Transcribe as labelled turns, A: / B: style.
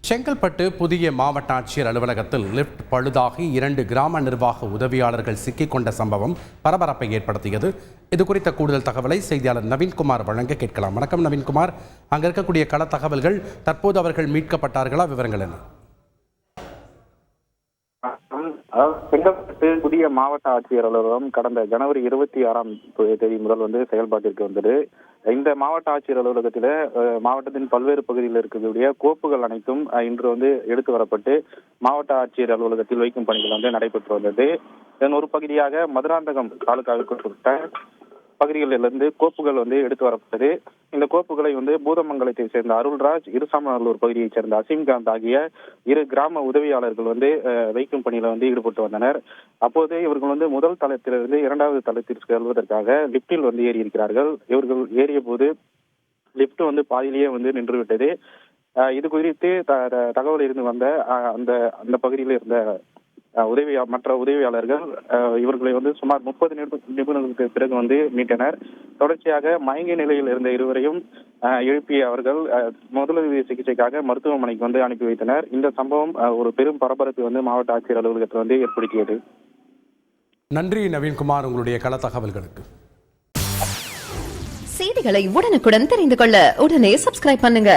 A: செங்கல்பட்டு புதிய மாவட்ட ஆட்சியர் அலுவலகத்தில் லிப்ட் பழுதாகி 2 கிராம நிர்வாக உதவியாளர்கள் சிக்கிக்கொண்ட சம்பவம் பரபரப்பை ஏற்படுத்தியது. இது குறித்த கூடுதல் தகவலை செய்தியாளர் நவீன்குமார் வழங்க கேட்கலாம். வணக்கம் நவீன்குமார், அங்க இருக்கக்கூடிய கள தகவல்கள், தற்போது அவர்கள் மீட்கப்பட்டார்களா, விவரங்கள் என்ன?
B: செங்கல்பட்டு புதிய மாவட்ட ஆட்சியர் அலுவலகம் கடந்த ஜனவரி 26ஆம் தேதி முதல் செயல்பாட்டிற்கு வந்தது. இந்த மாவட்ட ஆட்சியர் அலுவலகத்தில் மாவட்டத்தின் பல்வேறு பகுதிகளில் இருக்கக்கூடிய கோப்புகள் அனைத்தும் இன்று எடுத்து வரப்பட்டு மாவட்ட ஆட்சியர் அலுவலகத்தில் வைக்கும் பணிகள் நடைபெற்று வந்தது. இதன் ஒரு பகுதியாக மதுராந்தகம் தாலுகாவுக்கு பகுதிகளிலிருந்து கோப்புகள் எடுத்து வரப்பட்டது. இந்த கோப்புகளை பூதமங்கலத்தை சேர்ந்த அருள்ராஜ், இருசாமநல்லூர் பகுதியைச் சேர்ந்த அசீம்காந்த் ஆகிய 2 கிராம உதவியாளர்கள் வைக்கும் பணியில ஈடுபட்டு வந்தனர். அப்போது இவர்கள் முதல் தளத்திலிருந்து 2வது தளத்திற்கு செல்வதற்காக லிப்டில் ஏறி இருக்கிறார்கள். இவர்கள் ஏறிய போது லிப்ட் பாதியிலேயே நின்றுவிட்டது. இது குறித்து தகவல் இருந்து வந்த அந்த பகுதியில் இருந்த மற்ற உதவியாளர்கள் இவர்களை சுமார் 30 நிமிடங்களுக்கு பிறகு மீட்டனர். தொடர்ச்சியாக மயங்கிய நிலையில் இருந்த இருவரையும் எழுப்பிய அவர்கள் முதலுதவி சிகிச்சைக்காக மருத்துவமனைக்கு அனுப்பி வைத்தனர். இந்த சம்பவம் ஒரு பெரும் பரபரப்பை மாவட்ட ஆட்சியர் அலுவலகத்தில் ஏற்படுத்தியது.
A: நன்றி நவீன்குமார், உங்களுடைய கள தகவல்களுக்கு.
C: செய்திகளை உடனுக்குடன் தெரிந்து கொள்ள உடனே சப்ஸ்கிரைப் பண்ணுங்க.